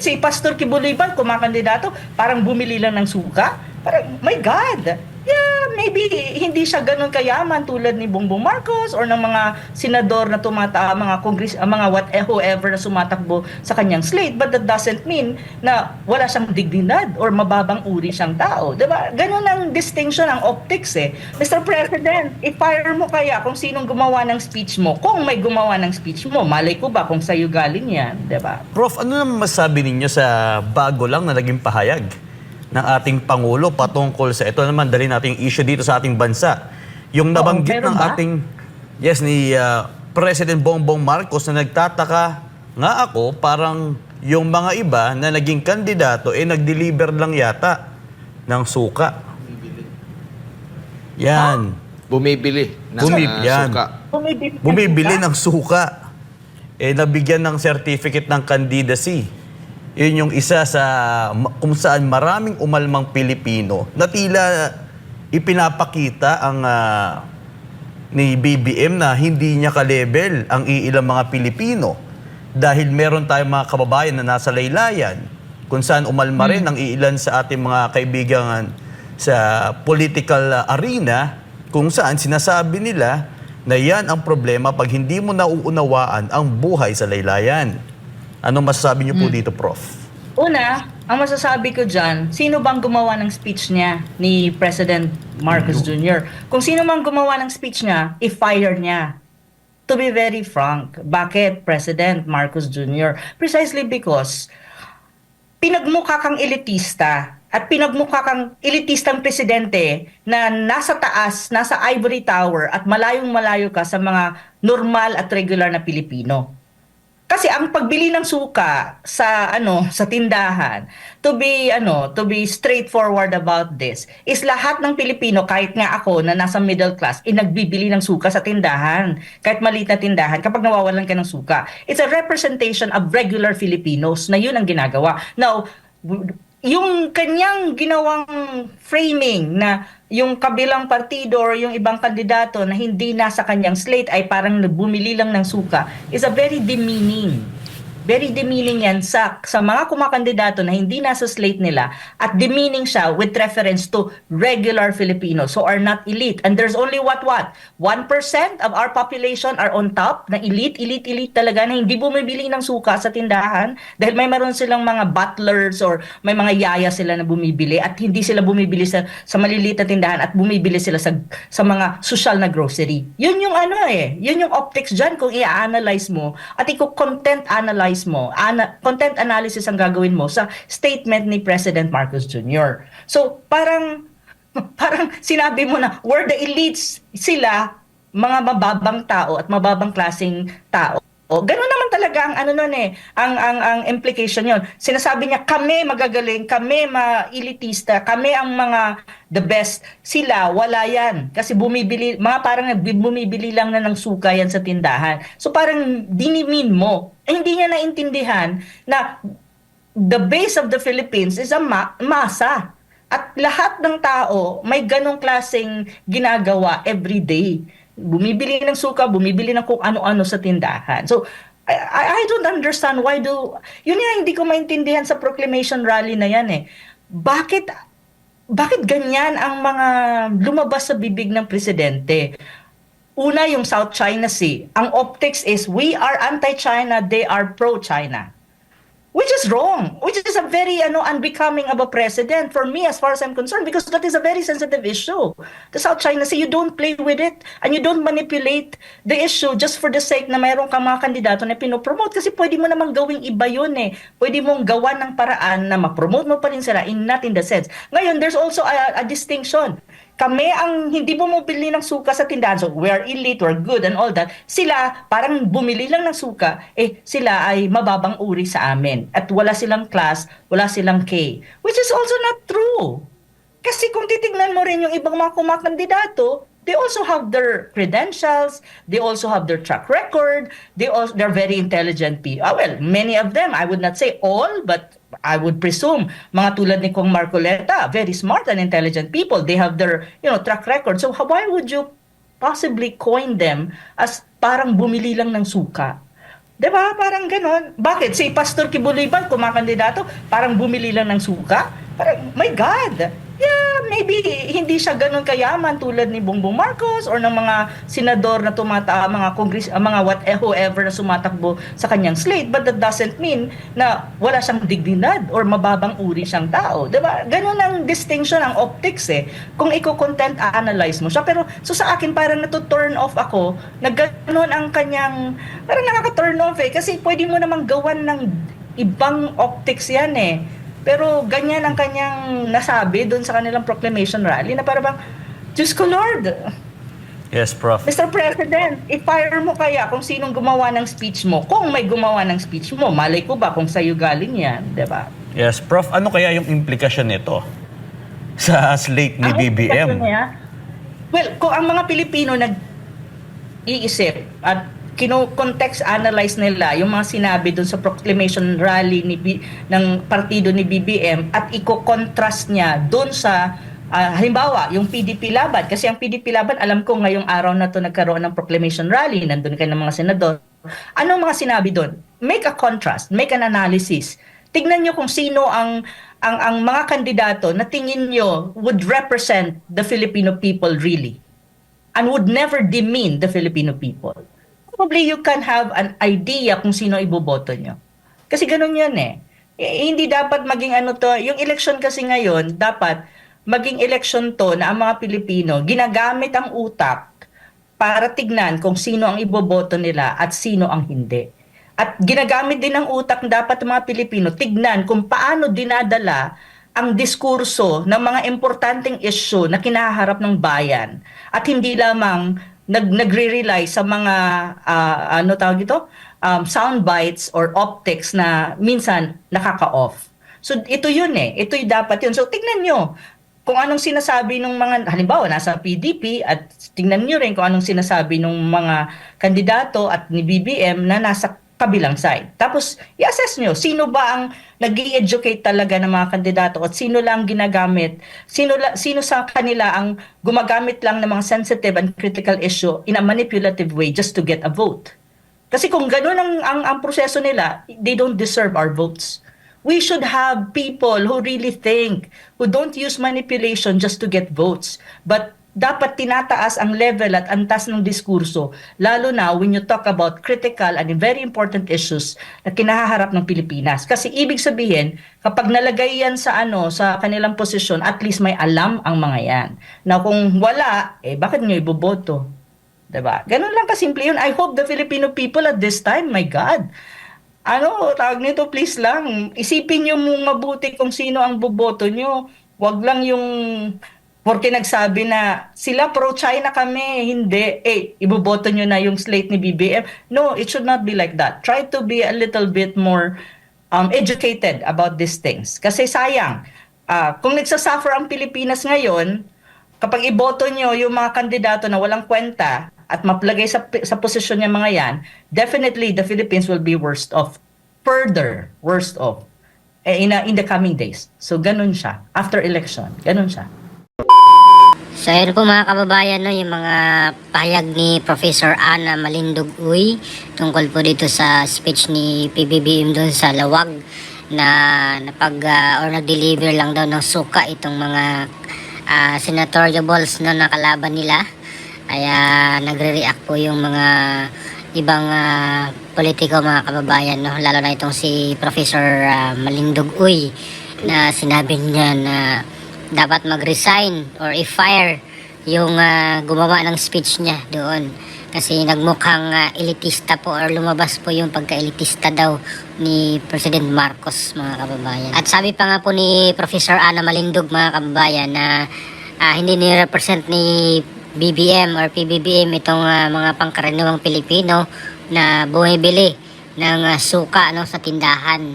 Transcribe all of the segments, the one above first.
Si Pastor Kibuliban, kumakandidato, parang bumili lang ng suka. Parang, my God! Yeah, maybe hindi siya ganun kayaman tulad ni Bongbong Marcos or ng mga senador na mga congress, mga whoever na sumatakbo sa kanyang slate. But that doesn't mean na wala siyang dignidad or mababang uri siyang tao. Diba? Ganun ang distinction, ang optics eh. Mr. President, i-fire mo kaya kung sinong gumawa ng speech mo. Kung may gumawa ng speech mo, malay ko ba kung sa'yo galing yan, diba? Prof, ano naman masabi ninyo sa bago lang na naging pahayag ng ating Pangulo patungkol sa ito naman, dali nating issue dito sa ating bansa. Yung nabanggit ng ating, ni President Bongbong Marcos na nagtataka nga ako, parang yung mga iba na naging kandidato, nag-deliver lang yata ng suka. Yan. Bumibili ng Yan. suka. Bumibili ng suka. Nabigyan ng certificate ng candidacy. Yun yung isa sa kung saan maraming umalmang Pilipino na tila ipinapakita ang ni BBM na hindi niya ka-level ang iilang mga Pilipino dahil meron tayong mga kababayan na nasa laylayan kung saan umalma rin ang iilan sa ating mga kaibigan sa political arena kung saan sinasabi nila na yan ang problema pag hindi mo nauunawaan ang buhay sa laylayan. Anong masasabi niyo po dito, Prof? Una, ang masasabi ko dyan, sino bang gumawa ng speech niya ni President Marcos Jr.? Kung sino bang gumawa ng speech niya, i-fire niya. To be very frank, bakit President Marcos Jr.? Precisely because pinagmukha kang elitista at pinagmukha kang elitistang presidente na nasa taas, nasa ivory tower at malayong-malayo ka sa mga normal at regular na Pilipino. Kasi ang pagbili ng suka sa tindahan, to be straightforward about this, is lahat ng Pilipino, kahit nga ako na nasa middle class, nagbibili ng suka sa tindahan, kahit maliit na tindahan, kapag nawawalan ka ng suka. It's a representation of regular Filipinos na yun ang ginagawa. Now, yung kanyang ginawang framing na yung kabilang partido or yung ibang kandidato na hindi nasa kanyang slate ay parang bumili lang ng suka is a very demeaning. Very demeaning yan sa mga kumakandidato na hindi nasa slate nila at demeaning siya with reference to regular Filipinos who are not elite. And there's only 1% of our population are on top na elite talaga na hindi bumibili ng suka sa tindahan dahil may meron silang mga butlers or may mga yaya sila na bumibili at hindi sila bumibili sa maliliit na tindahan at bumibili sila sa mga social na grocery. Yun yung yun yung optics dyan kung i-analyze mo at i-content analyze mo, content analysis ang gagawin mo sa statement ni President Marcos Jr. So, parang sinabi mo na, we're the elites, sila, mga mababang tao at mababang klaseng tao. Ganun naman talaga ang implication yon. Sinasabi niya, kami magagaling, kami ma-elitista, kami ang mga the best. Sila, wala yan. Kasi parang bumibili lang na ng suka yan sa tindahan. So parang dinimin mo. Hindi niya naintindihan na the base of the Philippines is a masa. At lahat ng tao may ganong klaseng ginagawa every day. Bumibili ng suka, bumibili ng kung ano-ano sa tindahan. So, I don't understand yun nga hindi ko maintindihan sa proclamation rally na yan eh. Bakit ganyan ang mga lumabas sa bibig ng presidente? Una, yung South China Sea. Ang optics is, we are anti-China, they are pro-China. Which is wrong. Which is a very unbecoming of a president for me as far as I'm concerned because that is a very sensitive issue. The South China Sea, you don't play with it and you don't manipulate the issue just for the sake na mayroon kang mga kandidato na pinopromote kasi pwede mo namang gawing iba yun eh. Pwede mong gawa ng paraan na ma-promote mo pa rin sila not in the sense. Ngayon, there's also a distinction. Kami ang hindi bumibili ng suka sa tindahan. So, we are elite, we're good and all that. Sila, parang bumili lang ng suka, sila ay mababang uri sa amin. At wala silang class, wala silang K. Which is also not true. Kasi kung titignan mo rin yung ibang mga kumakandidato, they also have their credentials, they also have their track record, they're very intelligent people. Well, many of them, I would not say all, but I would presume, mga tulad ni Kong Marcoleta, very smart and intelligent people. They have their, track record. So why would you possibly coin them as parang bumili lang ng suka? 'Di ba? Parang ganon. Bakit? Si Pastor Kibuliban, kumakandidato, parang bumili lang ng suka? Parang, my God! Yeah, maybe hindi siya ganon kayaman tulad ni Bongbong Marcos or ng mga senador na mga mga whoever na sumatakbo sa kanyang slate. But that doesn't mean na wala siyang dignidad or mababang uri siyang tao. 'Di ba? Ganon ang distinction, ang optics eh. Kung i-content analyze mo siya. Pero so sa akin parang nato-turn off ako na ganon ang kanyang, parang nakaka-turn off eh. Kasi pwede mo namang gawan ng ibang optics yan eh. Pero ganyan ang kanyang nasabi doon sa kanilang proclamation rally na parang bang, Diyos ko Lord, Yes, Prof. Mr. President, i-fire mo kaya kung sinong gumawa ng speech mo. Kung may gumawa ng speech mo, malay ko ba kung sa'yo galing yan, di ba? Yes, Prof. Ano kaya yung implikasyon nito sa slate ni Ang BBM? implikasyon niya, well, kung ang mga Pilipino nag-iisip at context analyze nila yung mga sinabi doon sa proclamation rally ng partido ni BBM at i-contrast niya doon sa halimbawa yung PDP Laban, kasi ang PDP Laban alam ko ngayong araw na to nagkaroon ng proclamation rally, nandun kayo ng mga senador. Anong mga sinabi doon? Make a contrast, make an analysis. Tignan niyo kung sino ang mga kandidato na tingin niyo would represent the Filipino people really and would never demean the Filipino people. Probably you can have an idea kung sino iboboto nyo. Kasi ganun yun eh. Hindi dapat maging ano to, yung election kasi ngayon, dapat maging election to na ang mga Pilipino, ginagamit ang utak para tignan kung sino ang iboboto nila at sino ang hindi. At ginagamit din ang utak dapat ng mga Pilipino, tignan kung paano dinadala ang diskurso ng mga importanteng issue na kinaharap ng bayan at hindi lamang nagre-rely sa mga ano tawag ito, sound bites or optics na minsan nakaka-off. So ito yun eh, ito'y dapat yun. So tignan nyo kung anong sinasabi ng mga, halimbawa nasa PDP, at tingnan nyo rin kung anong sinasabi ng mga kandidato at ni BBM na nasa kabilang side. Tapos, i-assess nyo, sino ba ang nag-i-educate talaga ng mga kandidato at sino lang ginagamit, sino sa kanila ang gumagamit lang ng mga sensitive and critical issue in a manipulative way just to get a vote. Kasi kung ganun ang proseso nila, they don't deserve our votes. We should have people who really think, who don't use manipulation just to get votes, but dapat tinataas ang level at antas ng diskurso, lalo na when you talk about critical and very important issues na kinaharap ng Pilipinas. Kasi ibig sabihin, kapag nalagay yan sa sa kanilang posisyon, at least may alam ang mga yan. Na kung wala, bakit nyo iboboto? Diba? Ganun lang kasimple yun. I hope the Filipino people at this time, my God, tawag nito, please lang, isipin nyo mong mabuti kung sino ang boboto nyo. Wag lang yung porque nagsabi na sila pro-China kami, hindi. Iboboto nyo na yung slate ni BBM. No, it should not be like that. Try to be a little bit more educated about these things. Kasi sayang, kung nagsasuffer ang Pilipinas ngayon, kapag iboto nyo yung mga kandidato na walang kwenta at maplagay sa posisyon niya mga yan, definitely the Philippines will be worst off. Further worst off in the coming days. So ganun siya. After election, ganun siya. So ayun po mga kababayan, no, yung mga pahayag ni Professor Ana Malindog Uy tungkol po dito sa speech ni PBBM doon sa Lawag na or nag-deliver lang daw ng suka itong mga senatorial balls na nakalaban nila. Kaya nagre-react po yung mga ibang politiko mga kababayan, no, lalo na itong si Professor Malindog Uy na sinabi niya na dapat mag-resign or i-fire yung gumawa ng speech niya doon. Kasi nagmukhang elitista po or lumabas po yung pagka-elitista daw ni President Marcos mga kababayan. At sabi pa nga po ni Professor Ana Malindog mga kababayan na hindi ni-represent ni BBM or PBBM itong mga pangkaraniwang Pilipino na bumibili ng suka sa tindahan.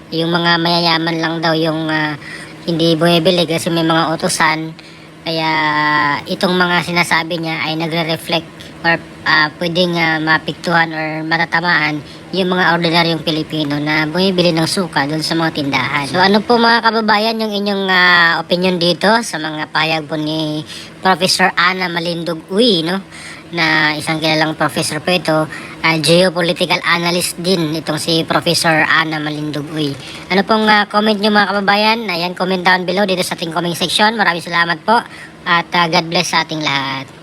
Yung mga mayayaman lang daw yung hindi bumibili kasi may mga utusan. Kaya itong mga sinasabi niya ay nagre-reflect or pwedeng mapiktuhan or matatamaan yung mga ordinaryong Pilipino na bumibili ng suka doon sa mga tindahan. So ano po mga kababayan yung inyong opinion dito sa mga payag po ni Professor Ana Malindog Uy, no? na isang kilalang professor po ito, geopolitical analyst din itong si Professor Ana Malindugoy. Ano pong comment nyo mga kababayan? Ayan, comment down below dito sa ating comment section. Maraming salamat po at God bless sa ating lahat.